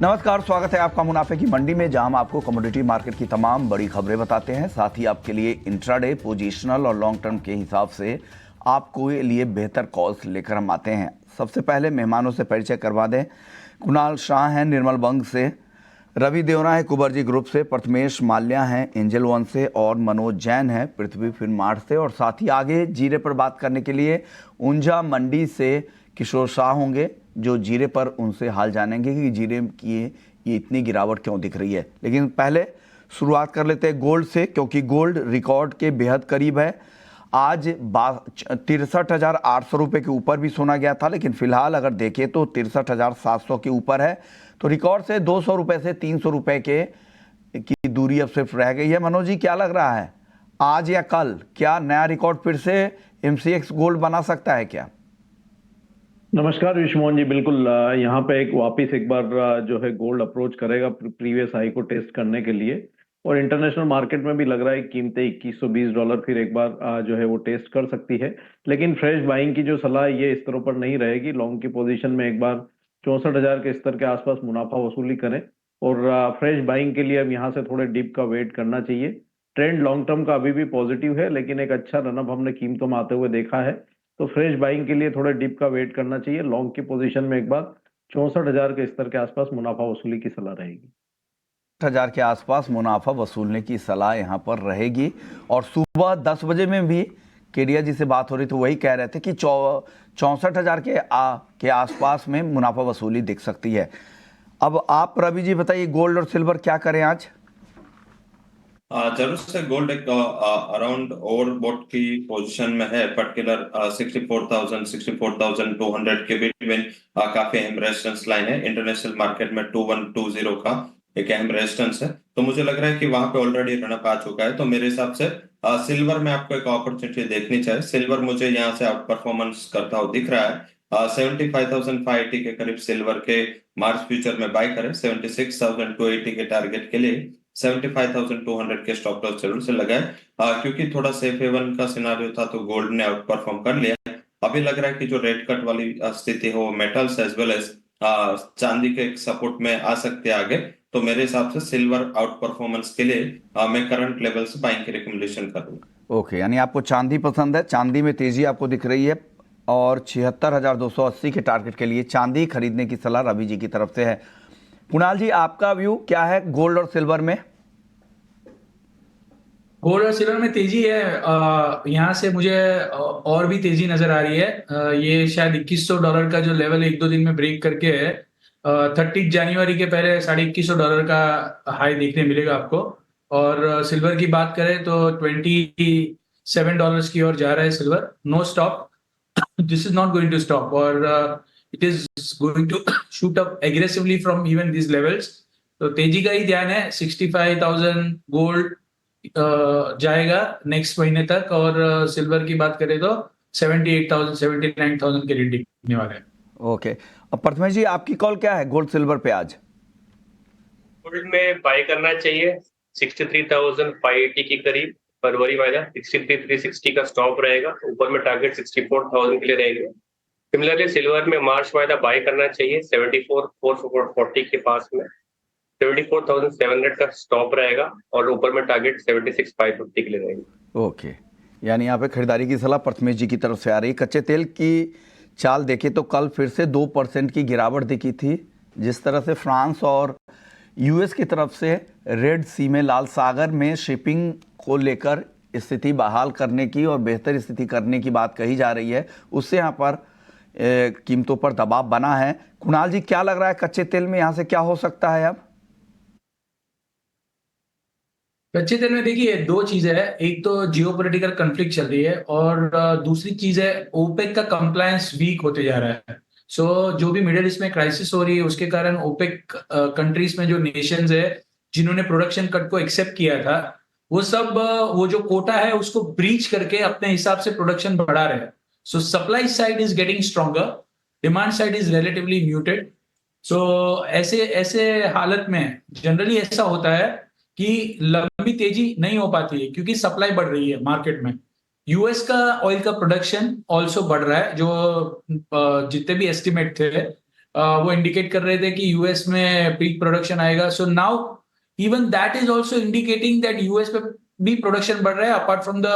नमस्कार, स्वागत है आपका मुनाफे की मंडी में, जहां हम आपको कमोडिटी मार्केट की तमाम बड़ी खबरें बताते हैं। साथ ही आपके लिए इंट्राडे, पोजिशनल और लॉन्ग टर्म के हिसाब से आपको लिए बेहतर कॉल्स लेकर हम आते हैं। सबसे पहले मेहमानों से परिचय करवा दें। कुणाल शाह हैं निर्मल बंग से, रवि देवरा है कुबरजी ग्रुप से, प्रथमेश माल्या हैं एंजल वन से और मनोज जैन है पृथ्वी फिनमार्ट से। और साथ ही आगे जीरे पर बात करने के लिए ऊंझा मंडी से किशोर शाह होंगे, जो जीरे पर उनसे हाल जानेंगे कि जीरे की ये इतनी गिरावट क्यों दिख रही है। लेकिन पहले शुरुआत कर लेते हैं गोल्ड से, क्योंकि गोल्ड रिकॉर्ड के बेहद करीब है। आज 63,800 रुपये के ऊपर भी सोना गया था, लेकिन फिलहाल अगर देखें तो 63,700 के ऊपर है। तो रिकॉर्ड से 200 रुपये से 300 रुपये की दूरी अब सिर्फ रह गई है। मनोज जी, क्या लग रहा है, आज या कल क्या नया रिकॉर्ड फिर से एमसीएक्स गोल्ड बना सकता है क्या? नमस्कार विश्वमोहन जी, बिल्कुल यहाँ पे वापिस एक बार जो है गोल्ड अप्रोच करेगा प्रीवियस हाई को टेस्ट करने के लिए। और इंटरनेशनल मार्केट में भी लग रहा है कीमतें $2120 फिर एक बार जो है वो टेस्ट कर सकती है। लेकिन फ्रेश बाइंग की जो सलाह ये इस तरह पर नहीं रहेगी। लॉन्ग की पोजीशन में एक बार 64,000 के स्तर के आसपास मुनाफा वसूली करें और फ्रेश बाइंग के लिए अब यहाँ से थोड़े डिप का वेट करना चाहिए। ट्रेंड लॉन्ग टर्म का अभी भी पॉजिटिव है, लेकिन एक अच्छा रनअप हमने कीमतों में आते हुए देखा है। तो फ्रेश बाइंग के लिए थोड़ा डिप का वेट करना चाहिए। लॉन्ग की पोजीशन में एक बार 64,000 के स्तर के आसपास मुनाफा वसूली की सलाह रहेगी। 6000 के आसपास मुनाफा वसूलने की सलाह यहाँ पर रहेगी। और सुबह 10 बजे में भी केडिया जी से बात हो रही थी, वही कह रहे थे कि 64,000 के आसपास में मुनाफा वसूली दिख सकती है। अब आप रवि जी बताइए, गोल्ड और सिल्वर क्या करें आज? जरूर से गोल्ड एक अराउंड ओवरबॉट की पोजीशन में है। पर्टिकुलर 64,000 64,200 के बिटवीन काफी अहम रेजिस्टेंस लाइन है। इंटरनेशनल मार्केट में 2120 का एक अहम रेजिस्टेंस है, तो मुझे लग रहा है कि वहां पे ऑलरेडी रनअप आ चुका है। तो मेरे हिसाब से सिल्वर में आपको एक अपॉर्चुनिटी देखनी चाहिए। सिल्वर मुझे यहाँ से आउट परफॉर्मेंस करता हुआ दिख रहा है। 75,580 के करीब सिल्वर के मार्च फ्यूचर में बाय करें। 76,280 के टारगेट के लिए 75,200 के स्टॉप लॉस जरूर से लगाए, क्योंकि थोड़ा सेफ हेवन का सिनारियो था तो गोल्ड ने आउट परफॉर्म कर लिया। अभी लग रहा है कि जो रेट कट वाली स्थिति है वो मेटल्स एज वेल एज चांदी के सपोर्ट में आ सकते हैं आगे। तो मेरे हिसाब से सिल्वर आउट परफॉर्मेंस के लिए मैं करंट लेवल से बाइंग की रिकमेंडेशन करूंगा। ओके, यानी आपको चांदी पसंद है, चांदी में तेजी आपको दिख रही है और 76,280 के टारगेट के लिए चांदी खरीदने की सलाह रवि जी की तरफ से है। कुणाल जी, आपका व्यू क्या है गोल्ड और सिल्वर में? गोल्ड और सिल्वर में तेजी है। यहाँ से मुझे और भी तेजी नजर आ रही है। ये शायद $2100 का जो लेवल एक दो दिन में ब्रेक करके है, 30 जनवरी के पहले $2100 का हाई देखने मिलेगा आपको। और सिल्वर की बात करें तो $27 की ओर जा रहा है silver. No stop, this is not going to stop और it is going to shoot up aggressively from even this levels. तो तेजी का ही ध्यान है। 65,000 गोल्ड जाएगा नेक्स्ट महीने तक, और सिल्वर की बात करें तो 78,000 79,000 के रेट दिखने वाले हैं। ओके, अब प्रथमेश जी आपकी कॉल क्या है गोल्ड सिल्वर पे आज? गोल्ड में बाय करना चाहिए 63,580 के करीब फरवरी वाला। 63,360 का स्टॉप रहेगा। ऊपर में टारगेट 64,000 के लिए रहेंगे। सिमिलरली सिल्वर में मार्च वाला बाय करना चाहिए 74,440 के पास में। 74,700 का स्टॉप रहेगा और ऊपर में टारगेट 76,550 के लिए रहेंगे। ओके, यानी यहाँ पे खरीदारी की सलाह प्रथमेश जी की तरफ से आ रही है। कच्चे तेल की चाल देखें तो कल फिर से 2% की गिरावट दिखी थी। जिस तरह से फ्रांस और यूएस की तरफ से रेड सी में, लाल सागर में शिपिंग को लेकर स्थिति बहाल करने की और बेहतर स्थिति करने की बात कही जा रही है, उससे यहाँ पर कीमतों पर दबाव बना है। कुणाल जी, क्या लग रहा है कच्चे तेल में यहाँ से क्या हो सकता है अब? कच्चे तेल में देखिए दो चीजें है। एक तो जियोपॉलिटिकल कन्फ्लिक्ट चल रही है और दूसरी चीज है ओपेक का कंप्लायंस वीक होते जा रहा है। सो जो भी मिडिल ईस्ट में क्राइसिस हो रही है उसके कारण ओपेक कंट्रीज में जो नेशंस है जिन्होंने प्रोडक्शन कट को एक्सेप्ट किया था, वो सब वो जो कोटा है उसको ब्रीच करके अपने हिसाब से प्रोडक्शन बढ़ा रहे हैं। So supply side is getting stronger, demand side is relatively muted. So ऐसे ऐसे हालत में जनरली ऐसा होता है कि लंबी तेजी नहीं हो पाती है क्योंकि सप्लाई बढ़ रही है मार्केट में। यूएस का ऑयल का प्रोडक्शन ऑल्सो बढ़ रहा है। जो जितने भी एस्टिमेट थे वो इंडिकेट कर रहे थे कि यूएस में पीक प्रोडक्शन आएगा. So now even that is also indicating that US में भी प्रोडक्शन बढ़ रहा है अपार्ट फ्रॉम द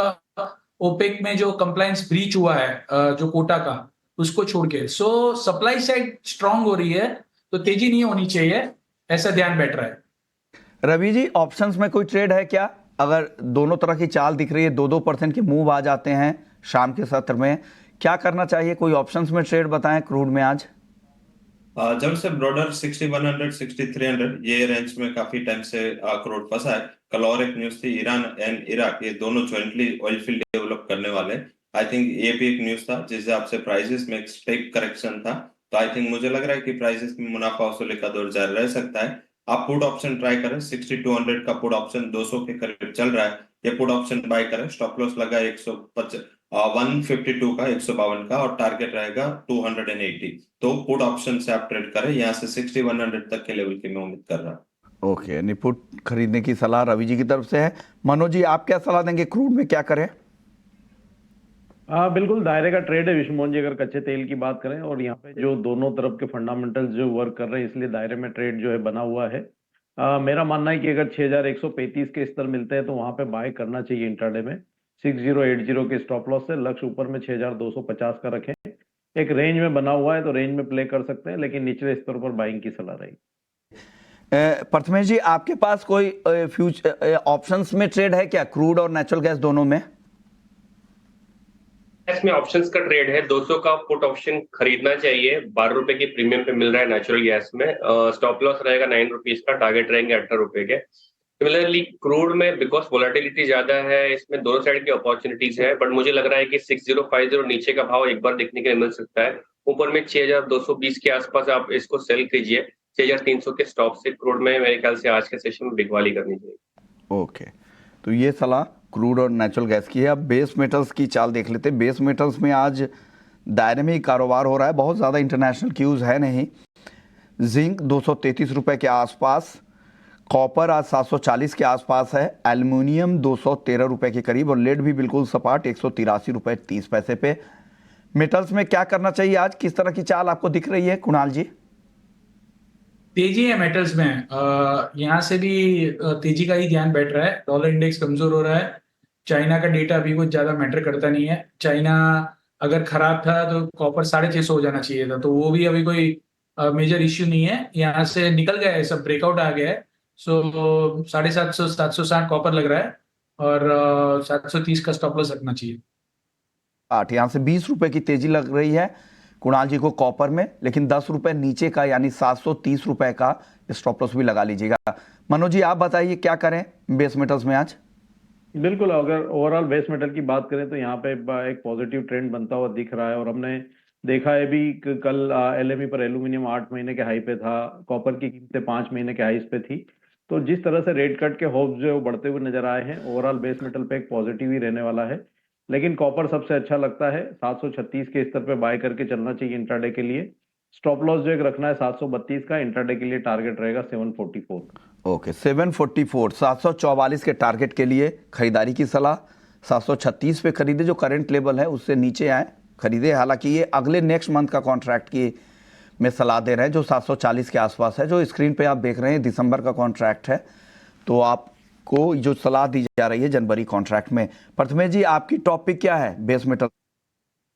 ओपेक में जो कंप्लायंस ब्रीच हुआ है जो कोटा का उसको छोड़ के. सो सप्लाई साइड स्ट्रांग हो रही है तो तेजी नहीं होनी चाहिए, ऐसा ध्यान बैठ रहा है. रवि जी, ऑप्शंस में कोई ट्रेड है क्या? अगर दोनों तरह की चाल दिख रही है, 2-2% के मूव आ जाते हैं शाम के सत्र में, क्या करना चाहिए? कोई ऑप्शंस में ट्रेड बताएं क्रूड में आज. जब से ब्रॉडर 6100 6300 ये रेंज में काफी टाइम से क्रूड फंसा है. कल और एक न्यूज थी, ईरान एंड इराक ये दोनों ज्वाइंटली ऑयल फील्ड डेवलप करने वाले. आई थिंक ये भी एक न्यूज था जिस हिसाब से प्राइसेस में एक स्टेप करेक्शन था. तो आई थिंक मुझे लग रहा है कि प्राइसेस में मुनाफा वसूली का दौर जारी रह सकता है. आप पुट ऑप्शन ट्राई करें. 6200 का पुट ऑप्शन 200 के करीब चल रहा है. ये पुट ऑप्शन बाय करें. स्टॉप लॉस लगा 152 का 152 का और टारगेट रहेगा 280. तो पुट ऑप्शन से आप ट्रेड करें. यहाँ से 6100 तक के लेवल की मैं उम्मीद कर रहा हूँ. ओके, यानी पुट खरीदने की सलाह रवि जी की तरफ से है. मनोज जी, आप क्या सलाह देंगे? क्रूड में क्या करें? बिल्कुल दायरे का ट्रेड है विष्णुमोहन जी, अगर कच्चे तेल की बात करें. और यहाँ पे जो दोनों तरफ के फंडामेंटल्स जो वर्क कर रहे हैं, इसलिए दायरे में ट्रेड जो है बना हुआ है. मेरा मानना है कि अगर 6135 के स्तर मिलते हैं तो वहां पे बाय करना चाहिए इंट्राडे में. 6080 के स्टॉप लॉस से लक्ष्य ऊपर में 6250 का रखें. एक रेंज में बना हुआ है तो रेंज में प्ले कर सकते हैं, लेकिन निचले स्तर पर बाइंग की सलाह रहेगी. प्रथमेश जी, आपके पास कोई फ्यूचर ऑप्शंस में ट्रेड है क्या, क्रूड और नेचुरल गैस दोनों में? इसमें ऑप्शंस का ट्रेड है. 200 का पुट ऑप्शन खरीदना चाहिए. 12 रुपए की प्रीमियम पे मिल रहा है नेचुरल गैस में. स्टॉप लॉस रहेगा 9 रुपीज का. टारगेट रहेंगे 18 रुपए के. सिमिलरली क्रूड में बिकॉज वोलेटिलिटी ज्यादा है, इसमें दोनों साइड की अपॉर्चुनिटीज है. बट मुझे लग रहा है कि 6050 नीचे का भाव एक बार देखने के लिए मिल सकता है. ऊपर में 6220 के आसपास आप इसको सेल कीजिए. 6300 के स्टॉप से क्रूड में मेरे ख्याल से आज के सेशन में बिकवाली करनी चाहिए. ओके, तो ये सलाह क्रूड और नेचुरल गैस की है. अब बेस मेटल्स की चाल देख लेते हैं. बेस मेटल्स में आज दायरे में ही कारोबार हो रहा है, बहुत ज़्यादा इंटरनेशनल क्यूज है नहीं. जिंक 233 रुपए के आसपास, कॉपर आज 740 के आसपास है, एल्युमिनियम 213 रुपए के करीब और लेड भी बिल्कुल सपाट 183 रुपए 30 पैसे पे. मेटल्स में क्या करना चाहिए आज? किस तरह की चाल आपको दिख रही है कुणाल जी? तेजी है मेटल्स में. यहाँ से भी तेजी का ही ध्यान बैठ रहा है. डॉलर इंडेक्स कमजोर हो रहा है. चाइना का डेटा अभी कुछ ज्यादा मैटर करता नहीं है. चाइना अगर खराब था तो कॉपर 650 हो जाना चाहिए था, तो वो भी अभी कोई मेजर इश्यू नहीं है. यहाँ से निकल गया है, सब ब्रेकआउट आ गया है. सो 750 760 कॉपर लग रहा है और 730 का स्टॉप लॉस रखना चाहिए. 8 यहाँ से 20 रुपए की तेजी लग रही है कुणाल जी को कॉपर में, लेकिन 10 रुपए नीचे का यानी 730 रुपए का स्टॉप लॉस भी लगा लीजिएगा. मनोज जी, आप बताइए क्या करें बेस मेटल्स में आज? बिल्कुल, अगर ओवरऑल बेस मेटल की बात करें तो यहाँ पे एक पॉजिटिव ट्रेंड बनता हुआ दिख रहा है. और हमने देखा है भी कल एलएमई पर एल्यूमिनियम 8 महीने के हाई पे था. कॉपर की कीमतें 5 महीने के हाईस पे थी. तो जिस तरह से रेट कट के होप्स जो है वो बढ़ते हुए नजर आए हैं, ओवरऑल बेस मेटल पे एक पॉजिटिव ही रहने वाला है. लेकिन कॉपर सबसे अच्छा लगता है. 736 के स्तर पे बाय करके चलना चाहिए इंट्राडे के लिए. स्टॉप लॉस जो एक रखना है 732 का. इंट्राडे के लिए टारगेट रहेगा 744. ओके, 744 744 के टारगेट के लिए खरीदारी की सलाह. 736 पे खरीदे, जो करंट लेवल है उससे नीचे आए खरीदे. हालांकि ये अगले नेक्स्ट मंथ का कॉन्ट्रैक्ट की में सलाह दे रहे हैं जो 740 के आसपास है. जो स्क्रीन पे आप देख रहे हैं दिसंबर का कॉन्ट्रैक्ट है, तो आपको जो सलाह दी जा रही है जनवरी कॉन्ट्रैक्ट में. प्रथमेश जी, आपकी टॉपिक क्या है बेस मेटल?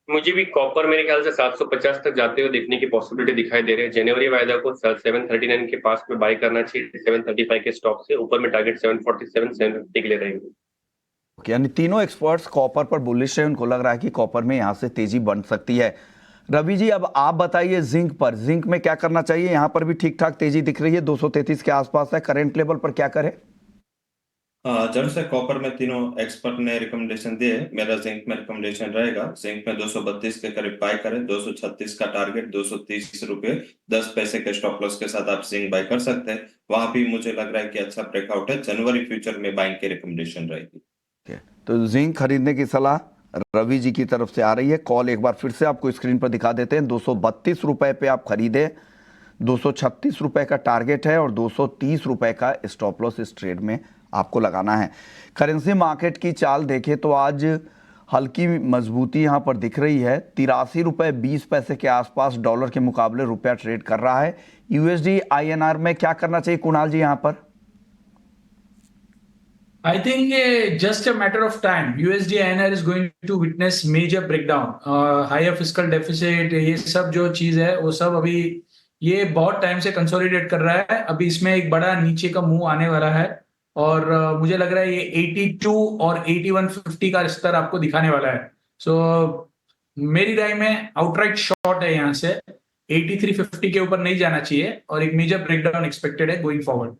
मुझे भी कॉपर मेरे ख्याल से 750 तक जाते हुए देखने की पॉसिबिलिटी दिखाई दे रही है. जनवरी वायदा को 739 के पास में बाय करना चाहिए. 735 के स्टॉप से ऊपर में टारगेट 747 750 के लिए रहेंगे. यानी तीनों एक्सपर्ट्स कॉपर पर बुलिश है. उनको लग रहा है कि कॉपर में यहाँ से तेजी बन सकती है. रवि जी, अब आप बताइए जिंक पर. जिंक में क्या करना चाहिए? यहाँ पर भी ठीक ठाक तेजी दिख रही है, 233 के आसपास है. करंट लेवल पर क्या करें? जब से कॉपर में तीनों एक्सपर्ट ने रिकमेंडेशन दिए, मेरा जिंक में रिकमेंडेशन रहेगा. जिंक में 232 के करीब बाय करें. 236 का टारगेट, 230 रुपए 10 पैसे के स्टॉप लॉस के साथ आप जिंक बाय कर सकते हैं. वहां भी मुझे लग रहा है कि अच्छा ब्रेकआउट है. जनवरी फ्यूचर में बाइंग की रिकमेंडेशन रहेगी. तो जिंक खरीदने की सलाह रवि जी की तरफ से आ रही है. कॉल एक बार फिर से आपको स्क्रीन पर दिखा देते हैं. 232 रुपए पे आप खरीदे. 236 रुपए का टारगेट है और 230 रुपए का स्टॉप लॉस इस ट्रेड में आपको लगाना है. करेंसी मार्केट की चाल देखें तो आज हल्की मजबूती यहाँ पर दिख रही है। 83 रुपये 20 पैसे के आसपास डॉलर के मुकाबले रुपया ट्रेड कर रहा है। यूएसडी आईएनआर में क्या करना चाहिए कुणाल जी यहाँ पर? I think just a matter of time. USD INR is going to witness major breakdown. Higher fiscal deficit, ये सब जो चीज है वो सब अभी ये बहुत टाइम से कंसोलिडेट कर रहा है। अभी इसमें एक बड़ा नीचे का मुंह आने वाला है और मुझे लग रहा है ये 82 और 8150 का स्तर आपको दिखाने वाला है। सो मेरी राय में आउटराइट शॉर्ट है यहाँ से। 8350 के ऊपर नहीं जाना चाहिए और एक मेजर ब्रेकडाउन एक्सपेक्टेड है गोइंग फॉरवर्ड।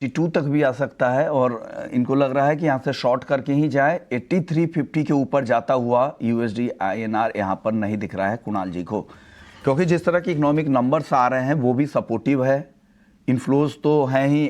82 तक भी आ सकता है और इनको लग रहा है कि यहाँ से शॉर्ट करके ही जाए। 8350 के ऊपर जाता हुआ यूएसडी आईएनआर यहाँ पर नहीं दिख रहा है कुणाल जी को, क्योंकि जिस तरह के इकोनॉमिक नंबर्स आ रहे हैं वो भी सपोर्टिव है। इन्फ्लोज तो हैं ही,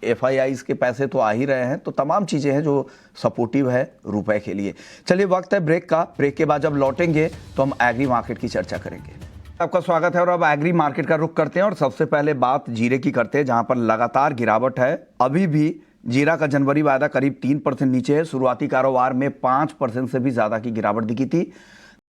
एफआईआईज के पैसे तो आ ही रहे हैं, तो तमाम चीज़ें हैं जो सपोर्टिव है रुपए के लिए। चलिए वक्त है ब्रेक का। ब्रेक के बाद जब लौटेंगे तो हम एग्री मार्केट की चर्चा करेंगे। आपका स्वागत है और अब एग्री मार्केट का रुख करते हैं और सबसे पहले बात जीरे की करते हैं, जहां पर लगातार गिरावट है। अभी भी जीरा का जनवरी वायदा करीब 3% नीचे है। शुरुआती कारोबार में 5% से भी ज्यादा की गिरावट दिखी थी।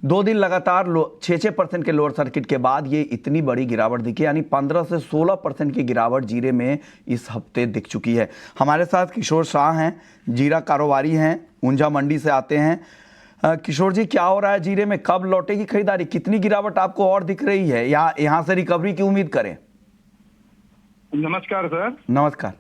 2 दिन लगातार 6% के लोअर सर्किट के बाद ये इतनी बड़ी गिरावट दिखी, यानी 15 से 16% की गिरावट जीरे में इस हफ्ते दिख चुकी है। हमारे साथ किशोर शाह हैं, जीरा कारोबारी हैं, ऊंझा मंडी से आते हैं। किशोर जी, क्या हो रहा है जीरे में? कब लौटेगी खरीदारी? कितनी गिरावट आपको और दिख रही है या यहाँ से रिकवरी की उम्मीद करें? नमस्कार सर। नमस्कार।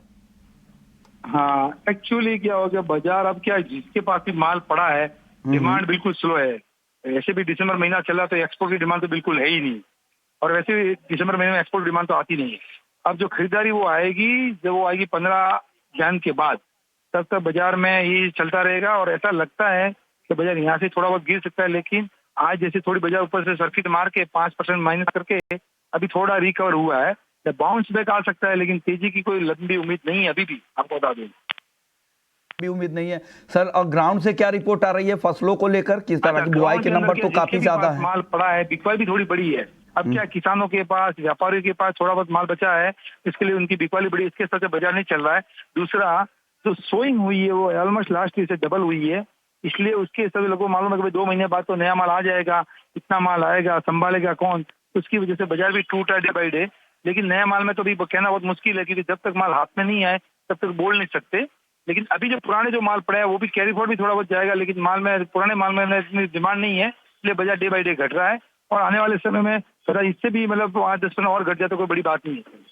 हाँ, एक्चुअली क्या हो गया, बाजार अब क्या जिसके पास भी माल पड़ा है डिमांड बिल्कुल स्लो है। ऐसे भी दिसंबर महीना चला तो एक्सपोर्ट की डिमांड तो बिल्कुल है ही नहीं, और वैसे भी दिसंबर महीने में एक्सपोर्ट डिमांड तो आती नहीं है। अब जो खरीदारी वो आएगी, जब वो आएगी 15 जन के बाद, तब तक बाजार में ये चलता रहेगा। और ऐसा लगता है कि बाजार यहाँ से थोड़ा बहुत गिर सकता है, लेकिन आज जैसे थोड़ी बाजार ऊपर से सर्किट मार के 5% माइनस करके अभी थोड़ा रिकवर हुआ है, तो बाउंस बैक आ सकता है, लेकिन तेजी की कोई लंबी उम्मीद नहीं है अभी भी, आपको बता दूं। भी उम्मीद नहीं है सर। और ग्राउंड से क्या रिपोर्ट आ रही है फसलों को लेकर? किस तरह की बुआई के नंबर तो काफी ज्यादा है। माल पड़ा है, बिकवाई भी थोड़ी बड़ी है। अब क्या किसानों के पास, व्यापारियों के पास थोड़ा बहुत माल बचा है, इसके लिए उनकी बिकवाई बड़ी, इसके साथ बाजार नहीं चल रहा है। दूसरा, जो सोइंग हुई है वो ऑलमोस्ट लास्ट ईयर से डबल हुई है, इसलिए उसके सभी लोगों को मालूम है कि 2 महीने बाद तो नया माल आ जाएगा। इतना माल आएगा, संभालेगा कौन? उसकी वजह से बाजार भी टूटा डे बाई डे। लेकिन नया माल में तो अभी कहना बहुत मुश्किल है, क्योंकि जब तक माल हाथ में नहीं आए तब तक बोल नहीं सकते। लेकिन अभी जो पुराने जो माल पड़ा है वो भी कैरी फॉरवर्ड भी थोड़ा बहुत जाएगा, लेकिन माल में, पुराने माल में इतनी डिमांड नहीं है, इसलिए बाजार डे बाई डे घट रहा है। और आने वाले समय में थोड़ा इससे भी मतलब 5-10% और घट जाए तो कोई बड़ी बात नहीं है।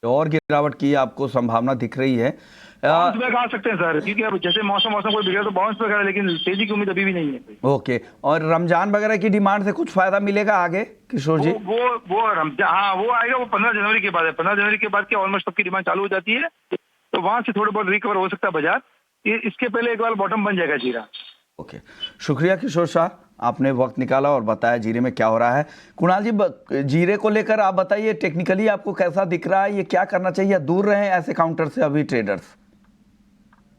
और गिरावट की आपको संभावना दिख रही है? बाउंस बैक आ सकते हैं सर, क्योंकि अब जैसे मौसम कोई बिगड़ा तो बाउंस बैक आ, लेकिन तेजी की उम्मीद अभी भी नहीं है। ओके। और रमजान वगैरह की डिमांड से कुछ फायदा मिलेगा आगे किशोर जी? वो रमजान, हाँ वो आएगा, वो 15 जनवरी के बाद है। 15 जनवरी के बाद क्या ऑलमोस्ट सबकी डिमांड चालू हो जाती है, तो वहां से थोड़ा बहुत रिकवर हो सकता है बाजार। इसके पहले एक बार बॉटम बन जाएगा जीरा। ओके, शुक्रिया किशोर शाह, आपने वक्त निकाला और बताया जीरे में क्या हो रहा है। कुणाल जी, जीरे को लेकर आप बताइए, टेक्निकली आपको कैसा दिख रहा है? ये क्या करना चाहिए? दूर रहें ऐसे काउंटर से अभी ट्रेडर्स?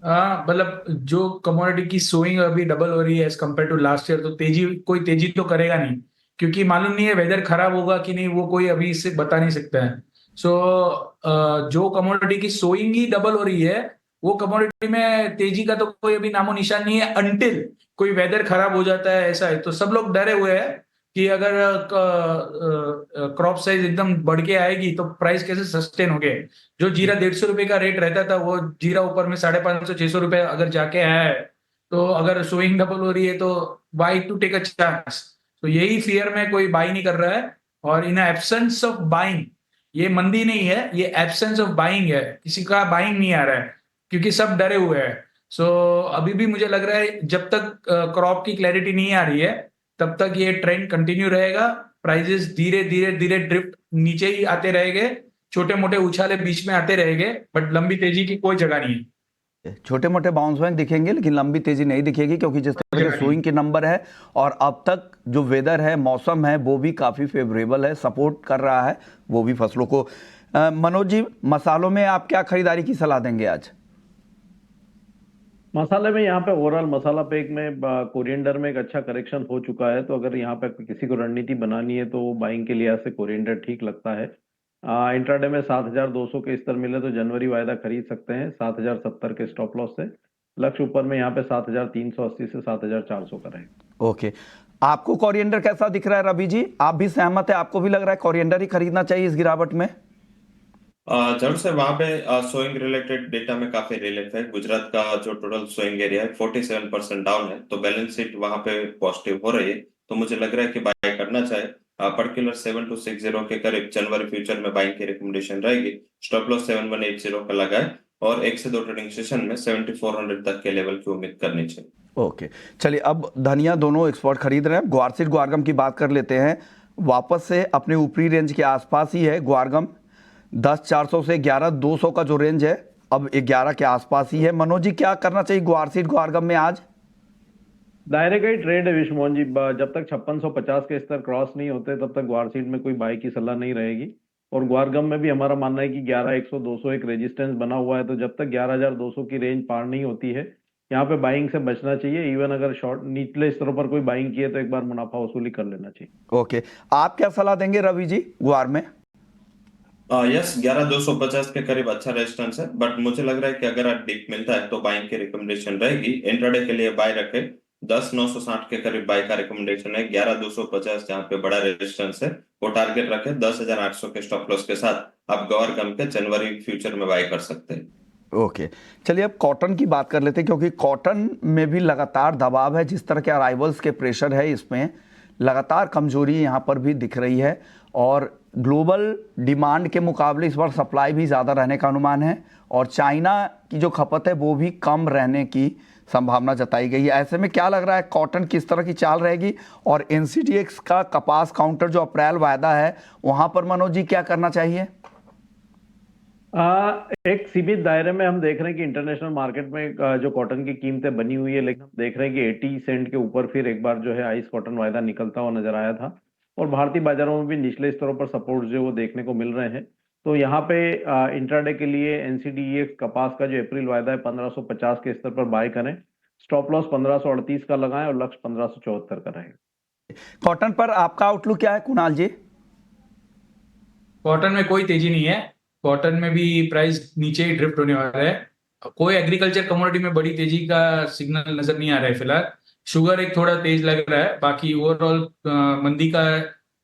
मतलब जो कमोडिटी की सोइंग अभी डबल हो रही है as compared to last year, तो कोई तेजी तो करेगा नहीं, क्योंकि मालूम नहीं है वेदर खराब होगा कि नहीं, वो कोई अभी इससे बता नहीं सकता है। जो कमोडिटी की सोइंग ही डबल हो रही है, वो कमोडिटी में तेजी का तो कोई अभी नामो निशान नहीं है, अनटिल कोई वेदर खराब हो जाता है। ऐसा है, तो सब लोग डरे हुए हैं कि अगर क्रॉप साइज एकदम बढ़ के आएगी तो प्राइस कैसे सस्टेन हो गए। जो जीरा 150 रुपए का रेट रहता था, वो जीरा ऊपर में 550-600 रुपए अगर जाके आया है, तो अगर सोइंग डबल हो रही है तो buy to take a chance. तो यही फियर में कोई बाई नहीं कर रहा है। और इन एब्सेंस ऑफ बाइंग, ये मंदी नहीं है, ये एब्सेंस ऑफ बाइंग है, किसी का बाइंग नहीं आ रहा है क्योंकि सब डरे हुए हैं। अभी भी मुझे लग रहा है जब तक क्रॉप की क्लैरिटी नहीं आ रही है तब तक ये ट्रेंड कंटिन्यू रहेगा। प्राइजेस धीरे धीरे धीरे ड्रिफ्ट नीचे ही आते रहेंगे, छोटे मोटे उछाले बीच में आते रहेंगे, बट लंबी तेजी की कोई जगह नहीं है। छोटे मोटे बाउंस बैक दिखेंगे लेकिन लंबी तेजी नहीं दिखेगी, क्योंकि जिस तरह के स्विंग के नंबर है और अब तक जो वेदर है, मौसम है, वो भी काफी फेवरेबल है, सपोर्ट कर रहा है वो भी फसलों को। मनोज जी, मसालों में आप क्या खरीदारी की सलाह देंगे आज? मसाले में यहाँ पे ओवरऑल मसाला पैक में कोरिएंडर में एक अच्छा करेक्शन हो चुका है, तो अगर यहाँ पे किसी को रणनीति बनानी है तो बाइंग के लिए ऐसे कोरिएंडर ठीक लगता है। इंट्राडे में 7200 के स्तर मिले तो जनवरी वायदा खरीद सकते हैं 7070 के स्टॉप लॉस से। लक्ष्य ऊपर में यहाँ पे 7,380 से 7,400 का रहेगा। ओके, आपको कोरिएंडर कैसा दिख रहा है रवि जी? आप भी सहमत है? आपको भी लग रहा है कोरिएंडर ही खरीदना चाहिए इस गिरावट में? जरूर से वहां पे सोइंग रिलेटेड डेटा में काफी रिलीफ है। गुजरात का जो टोटल सोइंग एरिया है 47% डाउन है, तो बैलेंस शीट वहां पे पॉजिटिव हो रही है। तो मुझे लग रहा है कि बाय करना चाहिए। पर्टिकुलर 7260 के करीब जनवरी फ्यूचर में बाइंग की रिकमेंडेशन रहेगी। स्टॉप लॉस 7180 का लगाए और 1 से 2 ट्रेडिंग सेशन में 7400 तक के लेवल की उम्मीद करनी चाहिए। ओके, चलिए अब धनिया दोनों एक्सपोर्ट खरीद रहे हैं। ग्वारसीड ग्वारगम की बात कर लेते हैं। वापस से अपने ऊपरी रेंज के आसपास ही है ग्वारगम। 10,400 से 11,200 का जो रेंज है अब 11 के आसपास ही है। मनोज जी, क्या करना चाहिए ग्वारसीड ग्वारगम में आज? दायरे का ही ट्रेड है विश्वमोहन जी। जब तक 5650 के स्तर क्रॉस नहीं होते तब तक ग्वारसीड में कोई बाई की सलाह नहीं रहेगी। और ग्वारगम में भी हमारा मानना है कि 11,100 200 एक रेजिस्टेंस बना हुआ है, तो जब तक 11,200 की रेंज पार नहीं होती है यहाँ पे बाइंग से बचना चाहिए। इवन अगर शॉर्ट निचले स्तरों पर कोई बाइंग की है तो एक बार मुनाफा वसूली कर लेना चाहिए। ओके, आप क्या सलाह देंगे रवि जी ग्वार में? यस, 11,250 के करीब अच्छा रेजिस्टेंस है, बट मुझे लग रहा है कि अगर डिप मिलता है तो बाइंग की रिकमेंडेशन रहेगी। इंट्राडे के लिए बाय रखे 10,960 के करीब बाय का रिकमेंडेशन है। 11,250 जहाँ पे बड़ा रेजिस्टेंस है वो टारगेट रखे। 10,800 के स्टॉप लॉस के साथ आप ग्वारगम के जनवरी फ्यूचर में बाय कर सकते हैं। ओके, चलिए अब कॉटन की बात कर लेते हैं, क्योंकि कॉटन में भी लगातार दबाव है। जिस तरह के अराइवल्स के प्रेशर है इसमें लगातार कमजोरी यहाँ पर भी दिख रही है और ग्लोबल डिमांड के मुकाबले इस बार सप्लाई भी ज़्यादा रहने का अनुमान है और चाइना की जो खपत है वो भी कम रहने की संभावना जताई गई है। ऐसे में क्या लग रहा है कॉटन किस तरह की चाल रहेगी? और एनसीडीएक्स का कपास काउंटर जो अप्रैल वायदा है वहाँ पर मनोज जी क्या करना चाहिए? एक सीमित दायरे में हम देख रहे हैं कि इंटरनेशनल मार्केट में जो कॉटन की कीमतें बनी हुई है, लेकिन हम देख रहे हैं कि 80 सेंट के ऊपर फिर एक बार जो है आइस कॉटन वायदा निकलता हुआ नजर आया था और भारतीय बाजारों में भी निचले स्तरों पर सपोर्ट जो वो देखने को मिल रहे हैं। तो यहाँ पे इंट्राडे के लिए एनसीडीएक्स कपास का जो अप्रैल वायदा है 1550 के स्तर पर बाय करें। स्टॉप लॉस 1538 का लगाएं और लक्ष्य 1574 का रहेगा। कॉटन पर आपका आउटलुक क्या है कुणाल जी? कॉटन में कोई तेजी नहीं है। कॉटन में भी प्राइस नीचे ही ड्रिफ्ट होने वाला है। कोई एग्रीकल्चर कमोडिटी में बड़ी तेजी का सिग्नल नजर नहीं आ रहा है फिलहाल। शुगर एक थोड़ा तेज लग रहा है, बाकी ओवरऑल मंदी का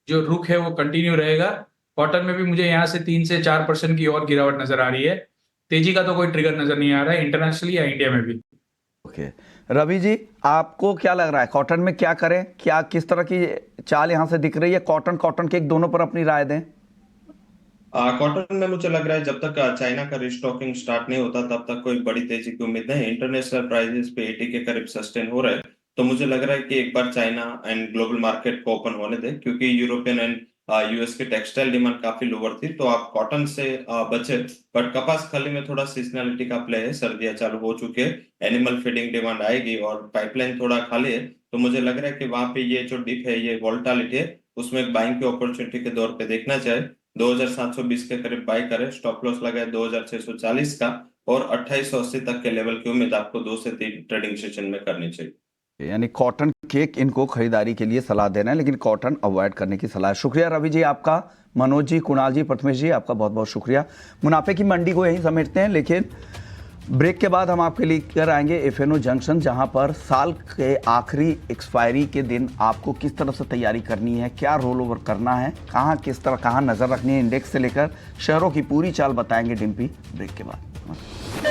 जो रुख है वो कंटिन्यू रहेगा। कॉटन में भी मुझे यहाँ से 3 से 4% की और गिरावट नजर आ रही है। तेजी का तो कोई ट्रिगर नजर नहीं आ रहा है इंटरनेशनली या इंडिया में भी। ओके, रवि जी आपको क्या लग रहा है कॉटन में क्या करें? क्या किस तरह की चाल यहाँ से दिख रही है? कॉटन केक दोनों पर अपनी राय दें। कॉटन में मुझे लग रहा है जब तक चाइना का रिस्टॉकिंग स्टार्ट नहीं होता तब तक कोई बड़ी तेजी की उम्मीद नहीं। इंटरनेशनल प्राइसेस पे 80 के करीब सस्टेन हो रहे हैं, तो मुझे लग रहा है कि एक बार चाइना एंड ग्लोबल मार्केट को ओपन होने दें, क्योंकि यूरोपियन एंड यूएस की टेक्सटाइल डिमांड काफी लोअर थी, तो आप कॉटन से बचे। बट कपास खली में थोड़ा सीजनलिटी का प्ले है, सर्दियां चालू हो चुके हैं, एनिमल फीडिंग डिमांड आएगी और पाइपलाइन थोड़ा खाली है, तो मुझे लग रहा है कि वहां पे ये जो डिप है, ये वोलेटिलिटी है, उसमें एक बाइंग की अपॉर्चुनिटी के दौर पे देखना चाहिए। 2,720 के करीब बाय करें, स्टॉप लॉस लगाए 2,640 का और 2,880 तक के लेवल की उम्मीद आपको 2 से 3 ट्रेडिंग सेशन में करनी चाहिए। यानी कॉटन केक इनको खरीदारी के लिए सलाह देना है, लेकिन कॉटन अवॉइड करने की सलाह है। शुक्रिया रवि जी आपका, मनोज जी, कुणाल जी, प्रथमेश जी आपका बहुत बहुत शुक्रिया। मुनाफे की मंडी को यहीं समेटते हैं, लेकिन ब्रेक के बाद हम आपके लिए कर आएंगे एफएनओ जंक्शन, जहां पर साल के आखिरी एक्सपायरी के दिन आपको किस तरह से तैयारी करनी है, क्या रोल ओवर करना है, कहां किस तरह कहां नजर रखनी है, इंडेक्स से लेकर शहरों की पूरी चाल बताएंगे डिम्पी ब्रेक के बाद।